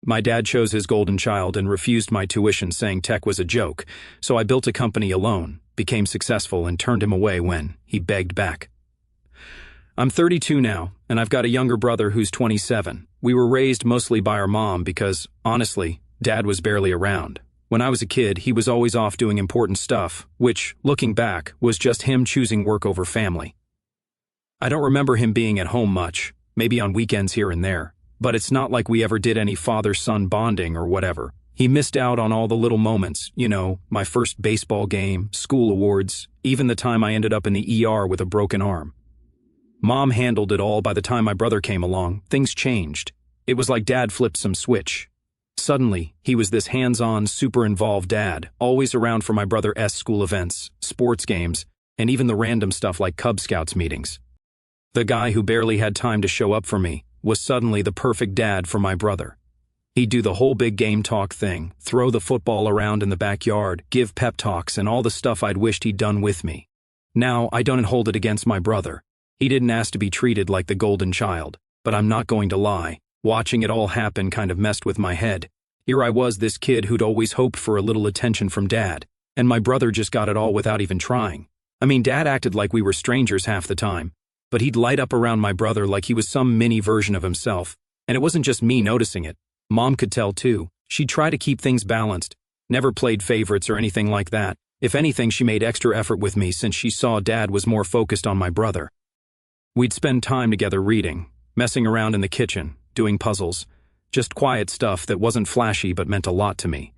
My dad chose his golden child and refused my tuition, saying tech was a joke, so I built a company alone, became successful, and turned him away when he begged back. I'm 32 now, and I've got a younger brother who's 27. We were raised mostly by our mom because, honestly, Dad was barely around. When I was a kid, he was always off doing important stuff, which, looking back, was just him choosing work over family. I don't remember him being at home much, maybe on weekends here and there, but it's not like we ever did any father-son bonding or whatever. He missed out on all the little moments, my first baseball game, school awards, even the time I ended up in the ER with a broken arm. Mom handled it all. By the time my brother came along, things changed. It was like Dad flipped some switch. Suddenly, he was this hands-on, super involved dad, always around for my brother's school events, sports games, and even the random stuff like Cub Scouts meetings. The guy who barely had time to show up for me was suddenly the perfect dad for my brother. He'd do the whole big game talk thing, throw the football around in the backyard, give pep talks, and all the stuff I'd wished he'd done with me. Now, I don't hold it against my brother. He didn't ask to be treated like the golden child, but I'm not going to lie. Watching it all happen kind of messed with my head. Here I was, this kid who'd always hoped for a little attention from Dad, and my brother just got it all without even trying. I mean, Dad acted like we were strangers half the time, but he'd light up around my brother like he was some mini version of himself, and it wasn't just me noticing it. Mom could tell too. She'd try to keep things balanced, never played favorites or anything like that. If anything, she made extra effort with me since she saw Dad was more focused on my brother. We'd spend time together reading, messing around in the kitchen, doing puzzles, just quiet stuff that wasn't flashy but meant a lot to me.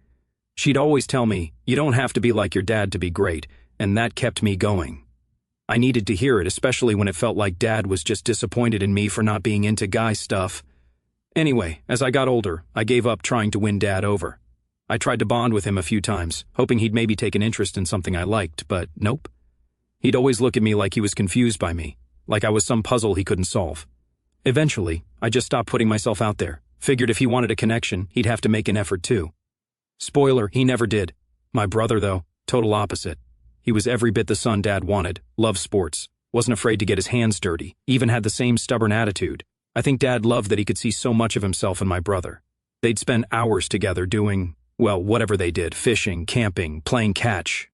She'd always tell me, "You don't have to be like your dad to be great," and that kept me going. I needed to hear it, especially when it felt like Dad was just disappointed in me for not being into guy stuff. Anyway, as I got older, I gave up trying to win Dad over. I tried to bond with him a few times, hoping he'd maybe take an interest in something I liked, but nope. He'd always look at me like he was confused by me, like I was some puzzle he couldn't solve. Eventually, I just stopped putting myself out there. Figured if he wanted a connection, he'd have to make an effort too. Spoiler, he never did. My brother, though, total opposite. He was every bit the son Dad wanted, loved sports, wasn't afraid to get his hands dirty, even had the same stubborn attitude. I think Dad loved that he could see so much of himself in my brother. They'd spend hours together doing, well, whatever they did, fishing, camping, playing catch.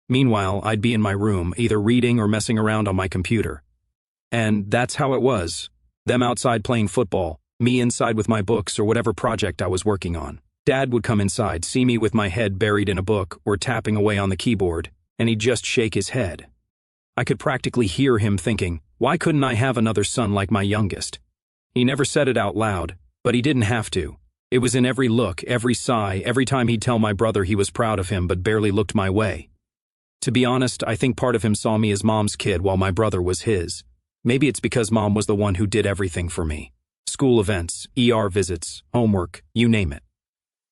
Meanwhile, I'd be in my room, either reading or messing around on my computer. And that's how it was. Them outside playing football, me inside with my books or whatever project I was working on. Dad would come inside, see me with my head buried in a book or tapping away on the keyboard, and he'd just shake his head. I could practically hear him thinking, why couldn't I have another son like my youngest? He never said it out loud, but he didn't have to. It was in every look, every sigh, every time he'd tell my brother he was proud of him but barely looked my way. To be honest, I think part of him saw me as Mom's kid while my brother was his. Maybe it's because Mom was the one who did everything for me. School events, ER visits, homework, you name it.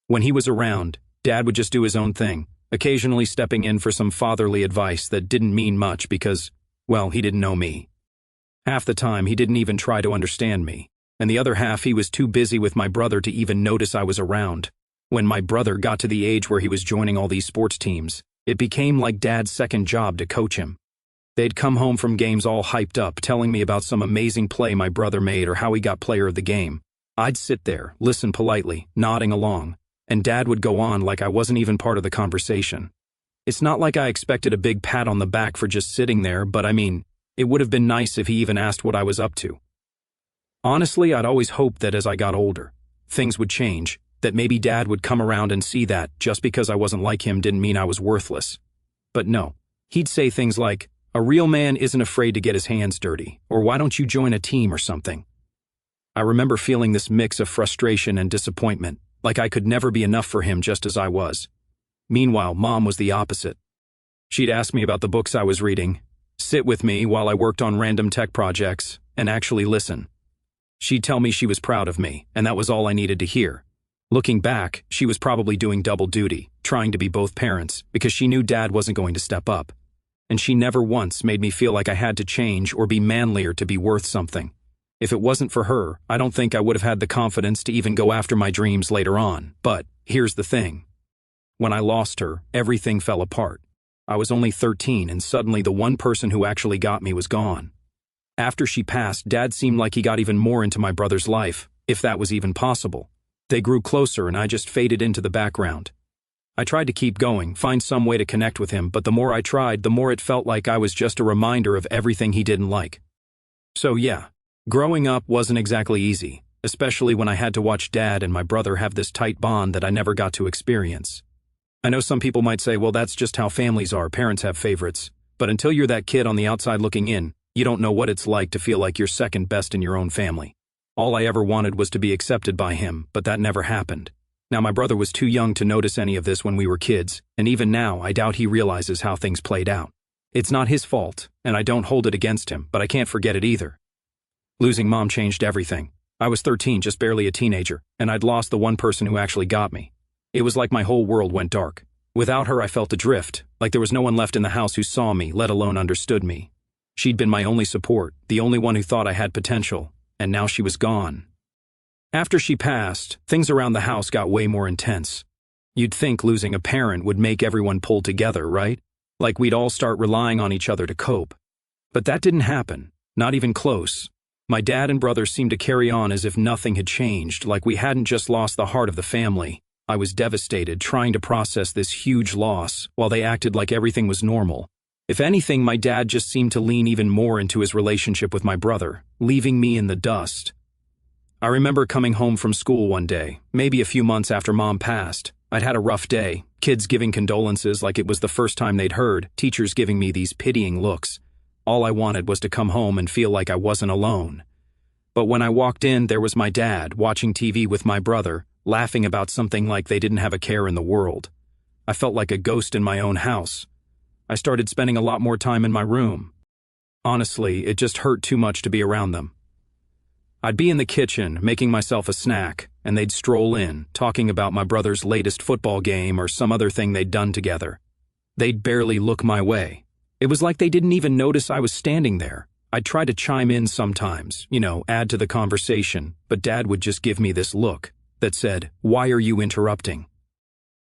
When he was around, Dad would just do his own thing, occasionally stepping in for some fatherly advice that didn't mean much because, well, he didn't know me. Half the time, he didn't even try to understand me, and the other half he was too busy with my brother to even notice I was around. When my brother got to the age where he was joining all these sports teams, it became like Dad's second job to coach him. They'd come home from games all hyped up, telling me about some amazing play my brother made or how he got player of the game. I'd sit there, listen politely, nodding along, and Dad would go on like I wasn't even part of the conversation. It's not like I expected a big pat on the back for just sitting there, but I mean, it would have been nice if he even asked what I was up to. Honestly, I'd always hoped that as I got older, things would change, that maybe Dad would come around and see that just because I wasn't like him didn't mean I was worthless. But no, he'd say things like, "A real man isn't afraid to get his hands dirty," or "Why don't you join a team or something?" I remember feeling this mix of frustration and disappointment, like I could never be enough for him just as I was. Meanwhile, Mom was the opposite. She'd ask me about the books I was reading, sit with me while I worked on random tech projects, and actually listen. She'd tell me she was proud of me, and that was all I needed to hear. Looking back, she was probably doing double duty, trying to be both parents, because she knew Dad wasn't going to step up. And she never once made me feel like I had to change or be manlier to be worth something. If it wasn't for her, I don't think I would have had the confidence to even go after my dreams later on. But here's the thing. When I lost her, everything fell apart. I was only 13 and suddenly the one person who actually got me was gone. After she passed, Dad seemed like he got even more into my brother's life, if that was even possible. They grew closer and I just faded into the background. I tried to keep going, find some way to connect with him, but the more I tried, the more it felt like I was just a reminder of everything he didn't like. So yeah, growing up wasn't exactly easy, especially when I had to watch Dad and my brother have this tight bond that I never got to experience. I know some people might say, well, that's just how families are, parents have favorites. But until you're that kid on the outside looking in, you don't know what it's like to feel like you're second best in your own family. All I ever wanted was to be accepted by him, but that never happened. Now, my brother was too young to notice any of this when we were kids, and even now, I doubt he realizes how things played out. It's not his fault, and I don't hold it against him, but I can't forget it either. Losing Mom changed everything. I was 13, just barely a teenager, and I'd lost the one person who actually got me. It was like my whole world went dark. Without her, I felt adrift, like there was no one left in the house who saw me, let alone understood me. She'd been my only support, the only one who thought I had potential, and now she was gone. After she passed, things around the house got way more intense. You'd think losing a parent would make everyone pull together, right? Like we'd all start relying on each other to cope. But that didn't happen, not even close. My dad and brother seemed to carry on as if nothing had changed, like we hadn't just lost the heart of the family. I was devastated, trying to process this huge loss, while they acted like everything was normal. If anything, my dad just seemed to lean even more into his relationship with my brother, leaving me in the dust. I remember coming home from school one day, maybe a few months after Mom passed. I'd had a rough day, kids giving condolences like it was the first time they'd heard, teachers giving me these pitying looks. All I wanted was to come home and feel like I wasn't alone. But when I walked in, there was my dad, watching TV with my brother, laughing about something like they didn't have a care in the world. I felt like a ghost in my own house. I started spending a lot more time in my room. Honestly, it just hurt too much to be around them. I'd be in the kitchen, making myself a snack, and they'd stroll in, talking about my brother's latest football game or some other thing they'd done together. They'd barely look my way. It was like they didn't even notice I was standing there. I'd try to chime in sometimes, add to the conversation, but Dad would just give me this look that said, "Why are you interrupting?"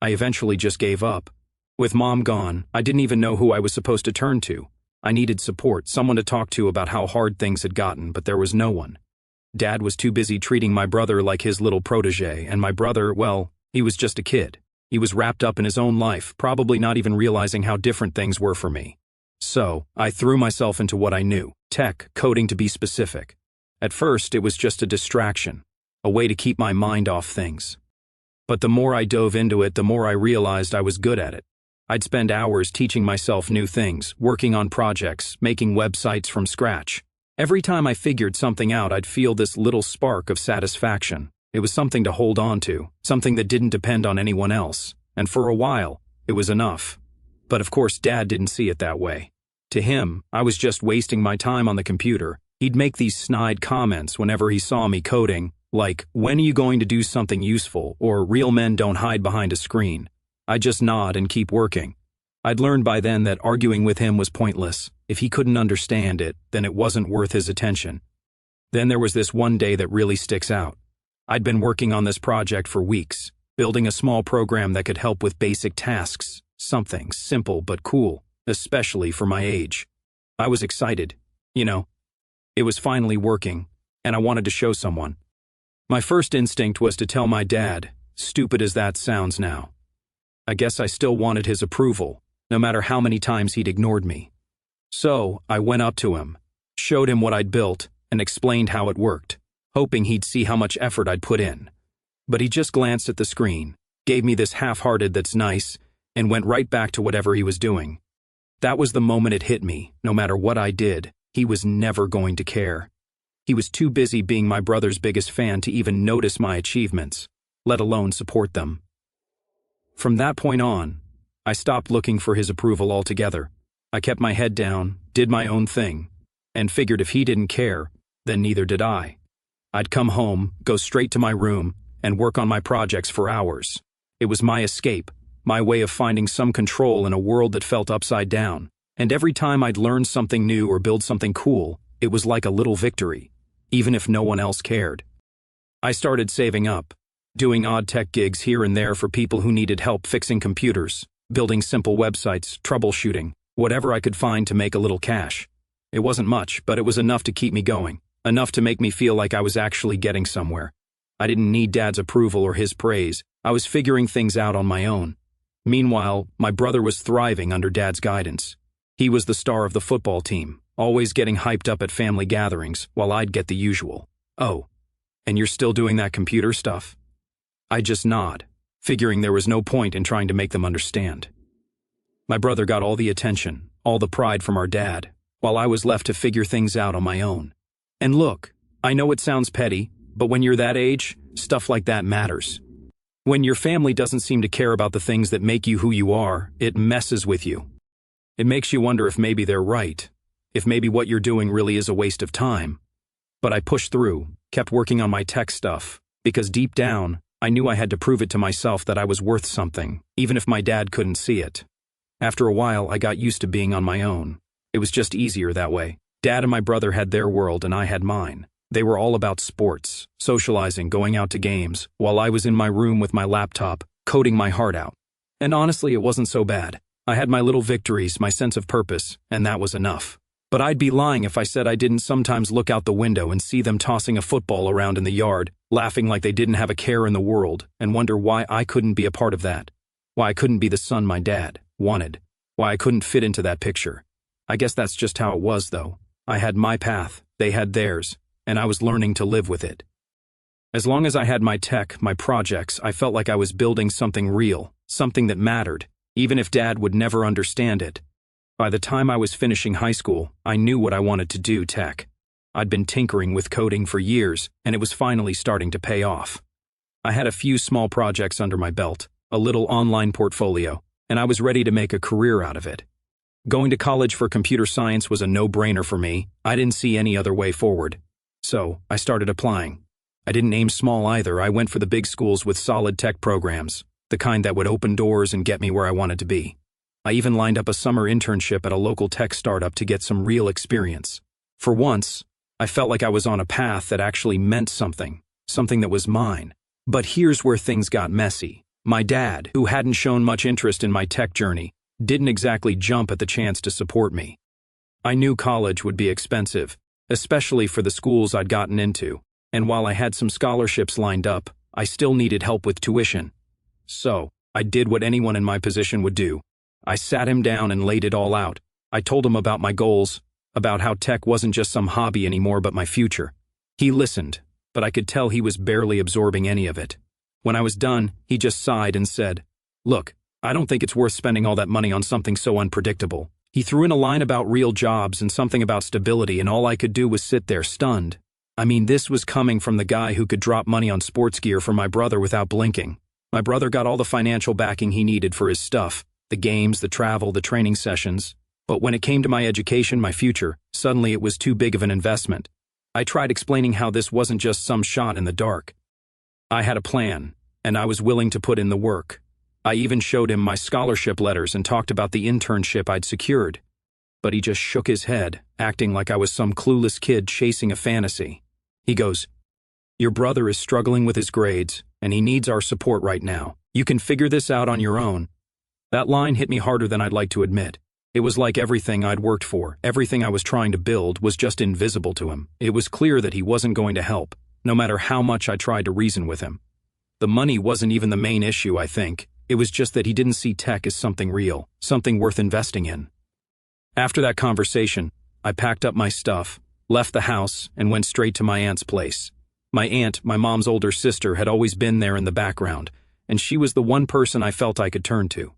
I eventually just gave up. With Mom gone, I didn't even know who I was supposed to turn to. I needed support, someone to talk to about how hard things had gotten, but there was no one. Dad was too busy treating my brother like his little protege, and my brother, well, he was just a kid. He was wrapped up in his own life, probably not even realizing how different things were for me. So, I threw myself into what I knew, tech, coding to be specific. At first, it was just a distraction, a way to keep my mind off things. But the more I dove into it, the more I realized I was good at it. I'd spend hours teaching myself new things, working on projects, making websites from scratch. Every time I figured something out, I'd feel this little spark of satisfaction. It was something to hold on to, something that didn't depend on anyone else. And for a while, it was enough. But of course, Dad didn't see it that way. To him, I was just wasting my time on the computer. He'd make these snide comments whenever he saw me coding, like, "When are you going to do something useful?" or "Real men don't hide behind a screen." I'd just nod and keep working. I'd learned by then that arguing with him was pointless. If he couldn't understand it, then it wasn't worth his attention. Then there was this one day that really sticks out. I'd been working on this project for weeks, building a small program that could help with basic tasks, something simple but cool, especially for my age. I was excited. It was finally working, and I wanted to show someone. My first instinct was to tell my dad, stupid as that sounds now. I guess I still wanted his approval, no matter how many times he'd ignored me. So, I went up to him, showed him what I'd built, and explained how it worked, hoping he'd see how much effort I'd put in. But he just glanced at the screen, gave me this half-hearted "that's nice," and went right back to whatever he was doing. That was the moment it hit me. No matter what I did, he was never going to care. He was too busy being my brother's biggest fan to even notice my achievements, let alone support them. From that point on, I stopped looking for his approval altogether. I kept my head down, did my own thing, and figured if he didn't care, then neither did I. I'd come home, go straight to my room, and work on my projects for hours. It was my escape, my way of finding some control in a world that felt upside down. And every time I'd learn something new or build something cool, it was like a little victory, even if no one else cared. I started saving up, doing odd tech gigs here and there for people who needed help fixing computers, building simple websites, troubleshooting, whatever I could find to make a little cash. It wasn't much, but it was enough to keep me going, enough to make me feel like I was actually getting somewhere. I didn't need Dad's approval or his praise. I was figuring things out on my own. Meanwhile, my brother was thriving under Dad's guidance. He was the star of the football team, always getting hyped up at family gatherings, while I'd get the usual, "Oh, and you're still doing that computer stuff?" I just nod, figuring there was no point in trying to make them understand. My brother got all the attention, all the pride from our dad, while I was left to figure things out on my own. And look, I know it sounds petty, but when you're that age, stuff like that matters. When your family doesn't seem to care about the things that make you who you are, it messes with you. It makes you wonder if maybe they're right, if maybe what you're doing really is a waste of time. But I pushed through, kept working on my tech stuff, because deep down, I knew I had to prove it to myself that I was worth something, even if my dad couldn't see it. After a while, I got used to being on my own. It was just easier that way. Dad and my brother had their world and I had mine. They were all about sports, socializing, going out to games, while I was in my room with my laptop, coding my heart out. And honestly, it wasn't so bad. I had my little victories, my sense of purpose, and that was enough. But I'd be lying if I said I didn't sometimes look out the window and see them tossing a football around in the yard, laughing like they didn't have a care in the world, and wonder why I couldn't be a part of that. Why I couldn't be the son my dad wanted. Why I couldn't fit into that picture. I guess that's just how it was, though. I had my path, they had theirs, and I was learning to live with it. As long as I had my tech, my projects, I felt like I was building something real, something that mattered, even if Dad would never understand it. By the time I was finishing high school, I knew what I wanted to do tech. I'd been tinkering with coding for years, and it was finally starting to pay off. I had a few small projects under my belt, a little online portfolio, and I was ready to make a career out of it. Going to college for computer science was a no-brainer for me. I didn't see any other way forward. So, I started applying. I didn't aim small either. I went for the big schools with solid tech programs, the kind that would open doors and get me where I wanted to be. I even lined up a summer internship at a local tech startup to get some real experience. For once, I felt like I was on a path that actually meant something that was mine. But here's where things got messy. My dad, who hadn't shown much interest in my tech journey, didn't exactly jump at the chance to support me. I knew college would be expensive, especially for the schools I'd gotten into, and while I had some scholarships lined up, I still needed help with tuition. So, I did what anyone in my position would do. I sat him down and laid it all out. I told him about my goals, about how tech wasn't just some hobby anymore but my future. He listened, but I could tell he was barely absorbing any of it. When I was done, he just sighed and said, "Look, I don't think it's worth spending all that money on something so unpredictable." He threw in a line about real jobs and something about stability, and all I could do was sit there stunned. I mean, this was coming from the guy who could drop money on sports gear for my brother without blinking. My brother got all the financial backing he needed for his stuff, the games, the travel, the training sessions. But when it came to my education, my future, suddenly it was too big of an investment. I tried explaining how this wasn't just some shot in the dark. I had a plan, and I was willing to put in the work. I even showed him my scholarship letters and talked about the internship I'd secured. But he just shook his head, acting like I was some clueless kid chasing a fantasy. He goes, "Your brother is struggling with his grades, and he needs our support right now. You can figure this out on your own." That line hit me harder than I'd like to admit. It was like everything I'd worked for, everything I was trying to build, was just invisible to him. It was clear that he wasn't going to help, no matter how much I tried to reason with him. The money wasn't even the main issue, I think. It was just that he didn't see tech as something real, something worth investing in. After that conversation, I packed up my stuff, left the house, and went straight to my aunt's place. My aunt, my mom's older sister, had always been there in the background, and she was the one person I felt I could turn to.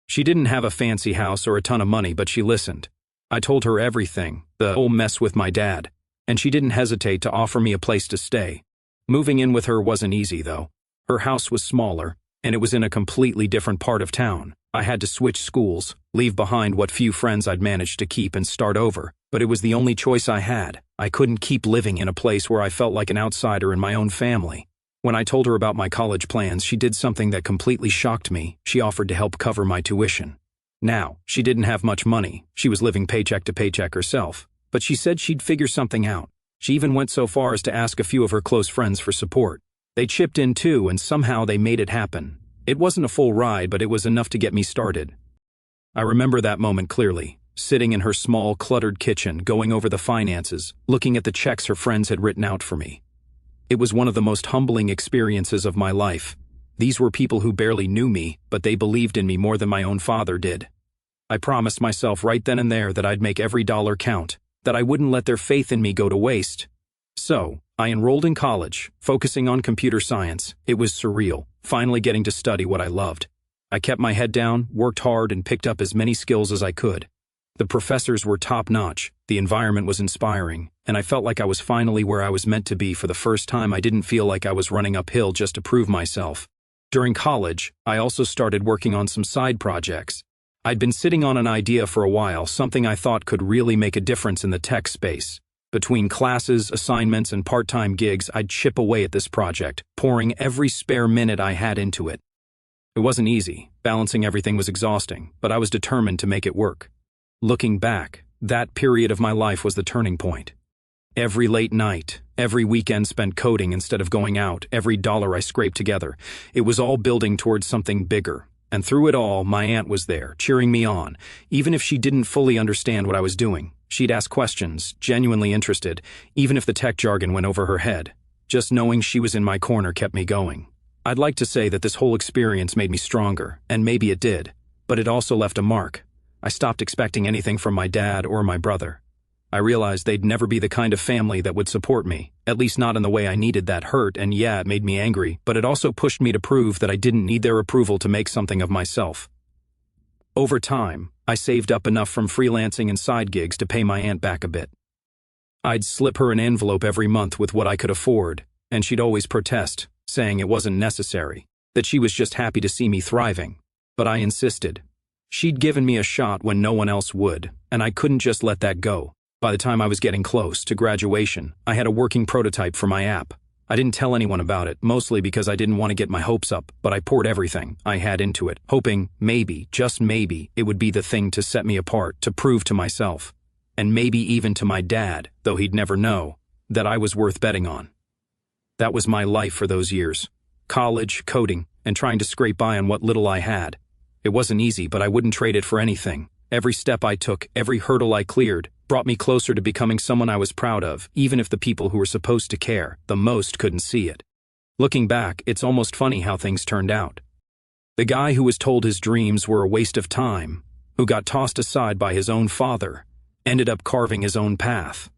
She didn't have a fancy house or a ton of money, but she listened. I told her everything, the whole mess with my dad, and she didn't hesitate to offer me a place to stay. Moving in with her wasn't easy, though. Her house was smaller, and it was in a completely different part of town. I had to switch schools, leave behind what few friends I'd managed to keep, and start over, but it was the only choice I had. I couldn't keep living in a place where I felt like an outsider in my own family. When I told her about my college plans, she did something that completely shocked me. She offered to help cover my tuition. Now, she didn't have much money. She was living paycheck to paycheck herself, but she said she'd figure something out. She even went so far as to ask a few of her close friends for support. They chipped in too, and somehow they made it happen. It wasn't a full ride, but it was enough to get me started. I remember that moment clearly, sitting in her small, cluttered kitchen, going over the finances, looking at the checks her friends had written out for me. It was one of the most humbling experiences of my life. These were people who barely knew me, but they believed in me more than my own father did. I promised myself right then and there that I'd make every dollar count, that I wouldn't let their faith in me go to waste. So, I enrolled in college, focusing on computer science. It was surreal, finally getting to study what I loved. I kept my head down, worked hard, and picked up as many skills as I could. The professors were top-notch, the environment was inspiring, and I felt like I was finally where I was meant to be. For the first time, I didn't feel like I was running uphill just to prove myself. During college, I also started working on some side projects. I'd been sitting on an idea for a while, something I thought could really make a difference in the tech space. Between classes, assignments, and part-time gigs, I'd chip away at this project, pouring every spare minute I had into it. It wasn't easy. Balancing everything was exhausting, but I was determined to make it work. Looking back, that period of my life was the turning point. Every late night, every weekend spent coding instead of going out, every dollar I scraped together, it was all building towards something bigger. And through it all, my aunt was there, cheering me on. Even if she didn't fully understand what I was doing, she'd ask questions, genuinely interested, even if the tech jargon went over her head. Just knowing she was in my corner kept me going. I'd like to say that this whole experience made me stronger, and maybe it did, but it also left a mark. I stopped expecting anything from my dad or my brother. I realized they'd never be the kind of family that would support me, at least not in the way I needed. That hurt, and yeah, it made me angry, but it also pushed me to prove that I didn't need their approval to make something of myself. Over time, I saved up enough from freelancing and side gigs to pay my aunt back a bit. I'd slip her an envelope every month with what I could afford, and she'd always protest, saying it wasn't necessary, that she was just happy to see me thriving. But I insisted. She'd given me a shot when no one else would, and I couldn't just let that go. By the time I was getting close to graduation, I had a working prototype for my app. I didn't tell anyone about it, mostly because I didn't want to get my hopes up, but I poured everything I had into it, hoping, maybe, just maybe, it would be the thing to set me apart, to prove to myself, and maybe even to my dad, though he'd never know, that I was worth betting on. That was my life for those years. College, coding, and trying to scrape by on what little I had. It wasn't easy, but I wouldn't trade it for anything. Every step I took, every hurdle I cleared, brought me closer to becoming someone I was proud of, even if the people who were supposed to care the most couldn't see it. Looking back, it's almost funny how things turned out. The guy who was told his dreams were a waste of time, who got tossed aside by his own father, ended up carving his own path.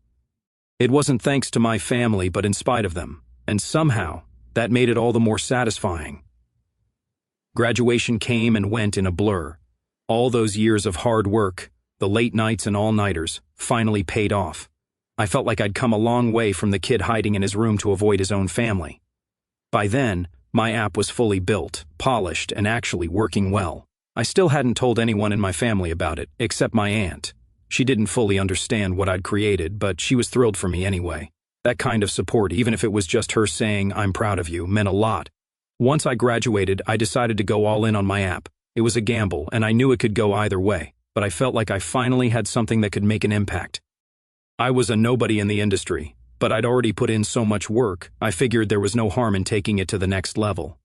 It wasn't thanks to my family, but in spite of them, and somehow, that made it all the more satisfying. Graduation came and went in a blur. All those years of hard work, the late nights and all-nighters, finally paid off. I felt like I'd come a long way from the kid hiding in his room to avoid his own family. By then, my app was fully built, polished, and actually working well. I still hadn't told anyone in my family about it, except my aunt. She didn't fully understand what I'd created, but she was thrilled for me anyway. That kind of support, even if it was just her saying, "I'm proud of you," meant a lot. Once I graduated, I decided to go all in on my app. It was a gamble, and I knew it could go either way, but I felt like I finally had something that could make an impact. I was a nobody in the industry, but I'd already put in so much work, I figured there was no harm in taking it to the next level.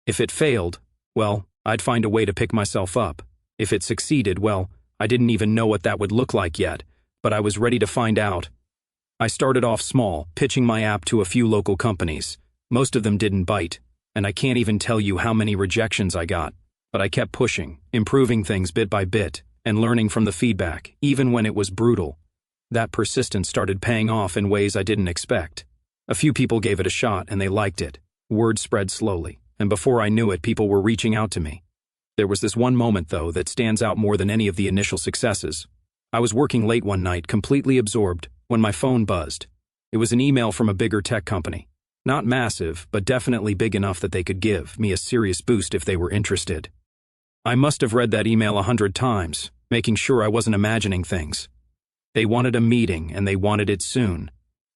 If it failed, well, I'd find a way to pick myself up. If it succeeded, well, I didn't even know what that would look like yet, but I was ready to find out. I started off small, pitching my app to a few local companies. Most of them didn't bite, and I can't even tell you how many rejections I got. But I kept pushing, improving things bit by bit, and learning from the feedback, even when it was brutal. That persistence started paying off in ways I didn't expect. A few people gave it a shot and they liked it. Word spread slowly, and before I knew it, people were reaching out to me. There was this one moment, though, that stands out more than any of the initial successes. I was working late one night, completely absorbed, when my phone buzzed. It was an email from a bigger tech company. Not massive, but definitely big enough that they could give me a serious boost if they were interested. I must have read that email 100 times, making sure I wasn't imagining things. They wanted a meeting, and they wanted it soon.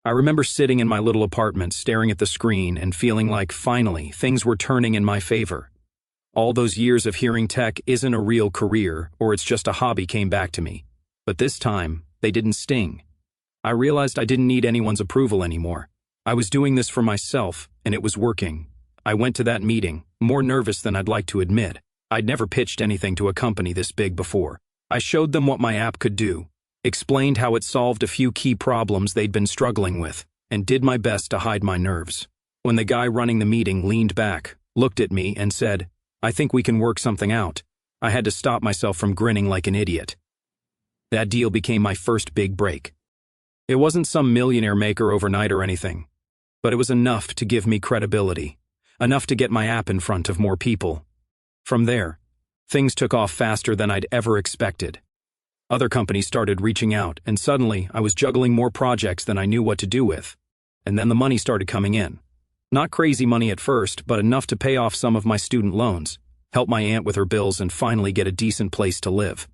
I remember sitting in my little apartment, staring at the screen, and feeling like, finally, things were turning in my favor. All those years of hearing tech isn't a real career, or it's just a hobby came back to me. But this time, they didn't sting. I realized I didn't need anyone's approval anymore. I was doing this for myself, and it was working. I went to that meeting, more nervous than I'd like to admit. I'd never pitched anything to a company this big before. I showed them what my app could do, explained how it solved a few key problems they'd been struggling with, and did my best to hide my nerves. when the guy running the meeting leaned back, looked at me, and said, "I think we can work something out." I had to stop myself from grinning like an idiot. That deal became my first big break. It wasn't some millionaire maker overnight or anything, but it was enough to give me credibility, enough to get my app in front of more people. From there, things took off faster than I'd ever expected. Other companies started reaching out, and suddenly I was juggling more projects than I knew what to do with. And then the money started coming in. Not crazy money at first, but enough to pay off some of my student loans, help my aunt with her bills, and finally get a decent place to live.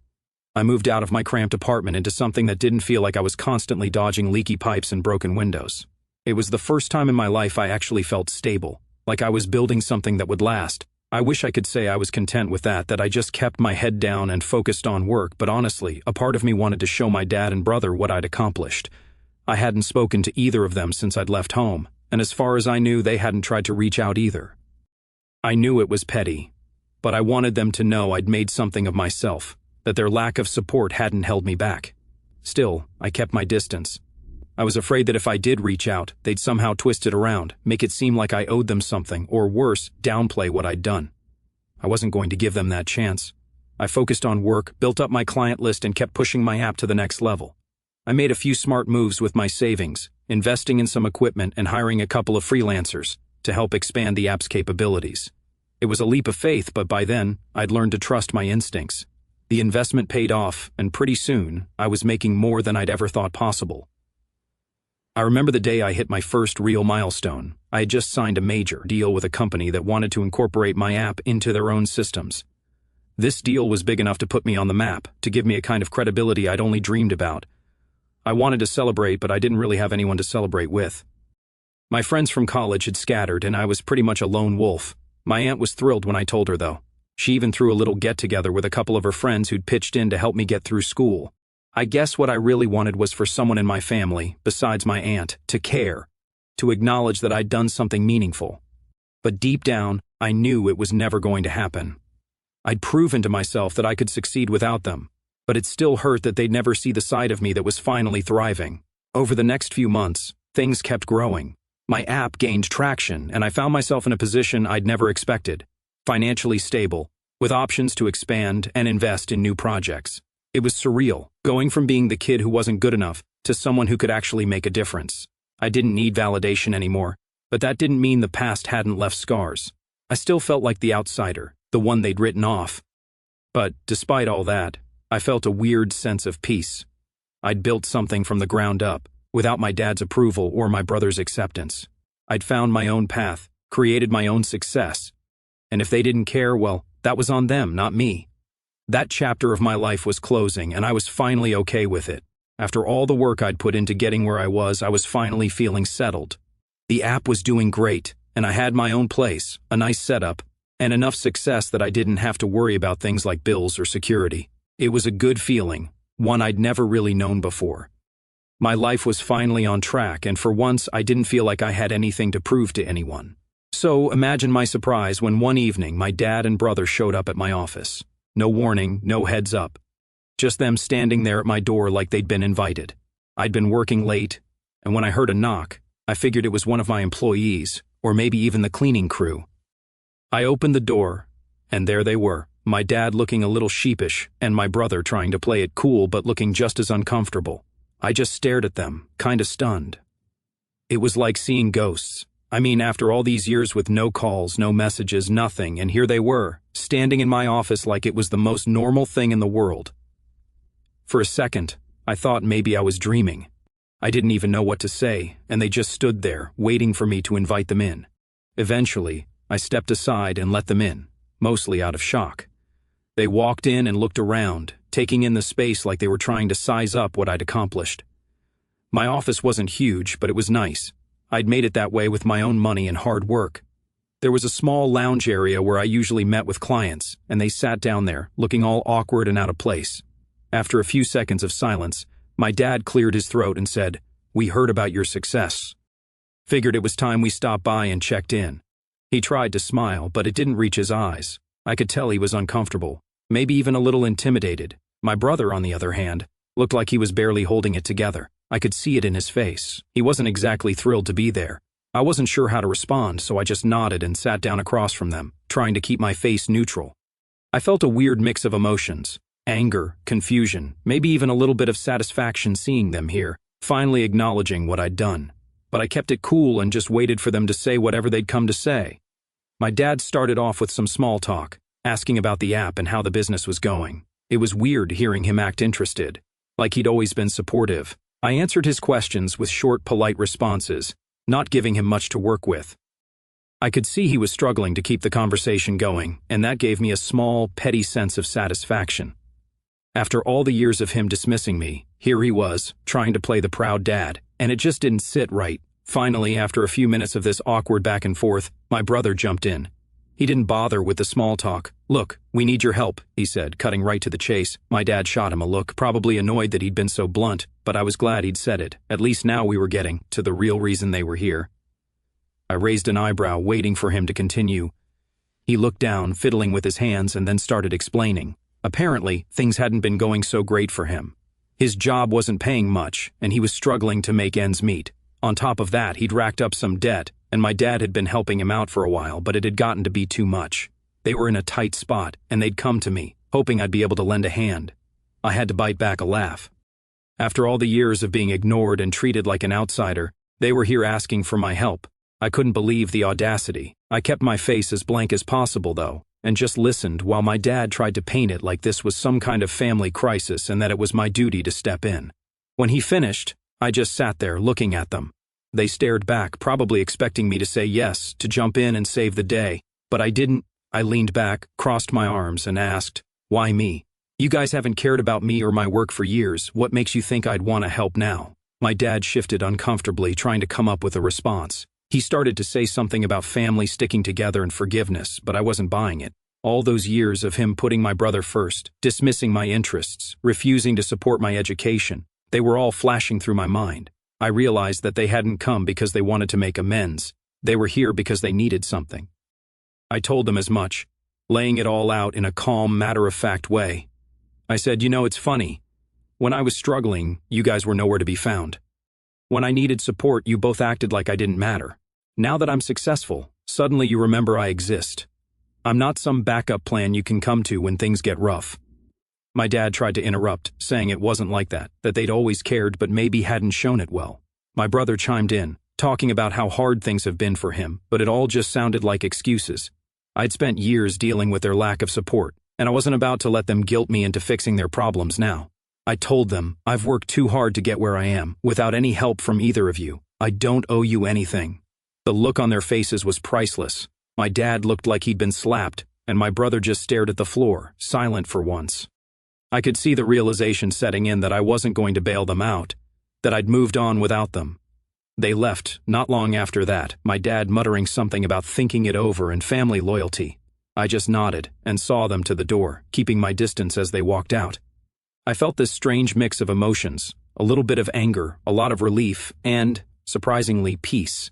I moved out of my cramped apartment into something that didn't feel like I was constantly dodging leaky pipes and broken windows. It was the first time in my life I actually felt stable, like I was building something that would last. I wish I could say I was content with that I just kept my head down and focused on work, but honestly, a part of me wanted to show my dad and brother what I'd accomplished. I hadn't spoken to either of them since I'd left home, and as far as I knew, they hadn't tried to reach out either. I knew it was petty, but I wanted them to know I'd made something of myself, that their lack of support hadn't held me back. Still, I kept my distance. I was afraid that if I did reach out, they'd somehow twist it around, make it seem like I owed them something, or worse, downplay what I'd done. I wasn't going to give them that chance. I focused on work, built up my client list, and kept pushing my app to the next level. I made a few smart moves with my savings, investing in some equipment and hiring a couple of freelancers to help expand the app's capabilities. It was a leap of faith, but by then, I'd learned to trust my instincts. The investment paid off, and pretty soon, I was making more than I'd ever thought possible. I remember the day I hit my first real milestone. I had just signed a major deal with a company that wanted to incorporate my app into their own systems. This deal was big enough to put me on the map, to give me a kind of credibility I'd only dreamed about. I wanted to celebrate, but I didn't really have anyone to celebrate with. My friends from college had scattered, and I was pretty much a lone wolf. My aunt was thrilled when I told her, though. She even threw a little get-together with a couple of her friends who'd pitched in to help me get through school. I guess what I really wanted was for someone in my family, besides my aunt, to care, to acknowledge that I'd done something meaningful. But deep down, I knew it was never going to happen. I'd proven to myself that I could succeed without them, but it still hurt that they'd never see the side of me that was finally thriving. Over the next few months, things kept growing. My app gained traction, and I found myself in a position I'd never expected, financially stable, with options to expand and invest in new projects. It was surreal, going from being the kid who wasn't good enough to someone who could actually make a difference. I didn't need validation anymore, but that didn't mean the past hadn't left scars. I still felt like the outsider, the one they'd written off. But despite all that, I felt a weird sense of peace. I'd built something from the ground up, without my dad's approval or my brother's acceptance. I'd found my own path, created my own success. And if they didn't care, well, that was on them, not me. That chapter of my life was closing, and I was finally okay with it. After all the work I'd put into getting where I was finally feeling settled. The app was doing great, and I had my own place, a nice setup, and enough success that I didn't have to worry about things like bills or security. It was a good feeling, one I'd never really known before. My life was finally on track, and for once I didn't feel like I had anything to prove to anyone. So imagine my surprise when one evening my dad and brother showed up at my office. No warning, no heads up. Just them standing there at my door like they'd been invited. I'd been working late, and when I heard a knock, I figured it was one of my employees, or maybe even the cleaning crew. I opened the door, and there they were, my dad looking a little sheepish, and my brother trying to play it cool but looking just as uncomfortable. I just stared at them, kinda stunned. It was like seeing ghosts. I mean, after all these years with no calls, no messages, nothing, and here they were, standing in my office like it was the most normal thing in the world. For a second, I thought maybe I was dreaming. I didn't even know what to say, and they just stood there, waiting for me to invite them in. Eventually, I stepped aside and let them in, mostly out of shock. They walked in and looked around, taking in the space like they were trying to size up what I'd accomplished. My office wasn't huge, but it was nice. I'd made it that way with my own money and hard work. There was a small lounge area where I usually met with clients, and they sat down there, looking all awkward and out of place. After a few seconds of silence, my dad cleared his throat and said, "We heard about your success. Figured it was time we stopped by and checked in." He tried to smile, but it didn't reach his eyes. I could tell he was uncomfortable, maybe even a little intimidated. My brother, on the other hand, looked like he was barely holding it together. I could see it in his face. He wasn't exactly thrilled to be there. I wasn't sure how to respond, so I just nodded and sat down across from them, trying to keep my face neutral. I felt a weird mix of emotions: anger, confusion, maybe even a little bit of satisfaction seeing them here, finally acknowledging what I'd done. But I kept it cool and just waited for them to say whatever they'd come to say. My dad started off with some small talk, asking about the app and how the business was going. It was weird hearing him act interested, like he'd always been supportive. I answered his questions with short, polite responses, not giving him much to work with. I could see he was struggling to keep the conversation going, and that gave me a small, petty sense of satisfaction. After all the years of him dismissing me, here he was, trying to play the proud dad, and it just didn't sit right. Finally, after a few minutes of this awkward back and forth, my brother jumped in. He didn't bother with the small talk. "Look, we need your help," he said, cutting right to the chase. My dad shot him a look, probably annoyed that he'd been so blunt, but I was glad he'd said it. At least now we were getting to the real reason they were here. I raised an eyebrow, waiting for him to continue. He looked down, fiddling with his hands, and then started explaining. Apparently, things hadn't been going so great for him. His job wasn't paying much, and he was struggling to make ends meet. On top of that, he'd racked up some debt, and my dad had been helping him out for a while, but it had gotten to be too much. They were in a tight spot, and they'd come to me, hoping I'd be able to lend a hand. I had to bite back a laugh. After all the years of being ignored and treated like an outsider, they were here asking for my help. I couldn't believe the audacity. I kept my face as blank as possible, though, and just listened while my dad tried to paint it like this was some kind of family crisis and that it was my duty to step in. When he finished, I just sat there looking at them. They stared back, probably expecting me to say yes, to jump in and save the day, but I didn't. I leaned back, crossed my arms, and asked, "Why me? You guys haven't cared about me or my work for years. What makes you think I'd want to help now?" My dad shifted uncomfortably, trying to come up with a response. He started to say something about family sticking together and forgiveness, but I wasn't buying it. All those years of him putting my brother first, dismissing my interests, refusing to support my education, they were all flashing through my mind. I realized that they hadn't come because they wanted to make amends. They were here because they needed something. I told them as much, laying it all out in a calm, matter-of-fact way. I said, "It's funny. When I was struggling, you guys were nowhere to be found. When I needed support, you both acted like I didn't matter. Now that I'm successful, suddenly you remember I exist. I'm not some backup plan you can come to when things get rough." My dad tried to interrupt, saying it wasn't like that they'd always cared but maybe hadn't shown it well. My brother chimed in, talking about how hard things have been for him, but it all just sounded like excuses. I'd spent years dealing with their lack of support, and I wasn't about to let them guilt me into fixing their problems now. I told them, "I've worked too hard to get where I am, without any help from either of you. I don't owe you anything." The look on their faces was priceless. My dad looked like he'd been slapped, and my brother just stared at the floor, silent for once. I could see the realization setting in that I wasn't going to bail them out, that I'd moved on without them. They left, not long after that, my dad muttering something about thinking it over and family loyalty. I just nodded and saw them to the door, keeping my distance as they walked out. I felt this strange mix of emotions, a little bit of anger, a lot of relief, and, surprisingly, peace.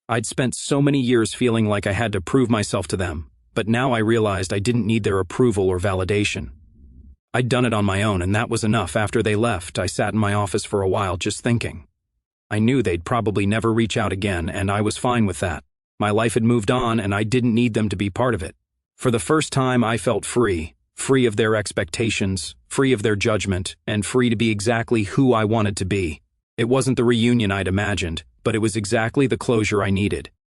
I'd spent so many years feeling like I had to prove myself to them, but now I realized I didn't need their approval or validation. I'd done it on my own, and that was enough. After they left, I sat in my office for a while just thinking. I knew they'd probably never reach out again, and I was fine with that. My life had moved on, and I didn't need them to be part of it. For the first time, I felt free of their expectations, free of their judgment, and free to be exactly who I wanted to be. It wasn't the reunion I'd imagined, but it was exactly the closure I needed.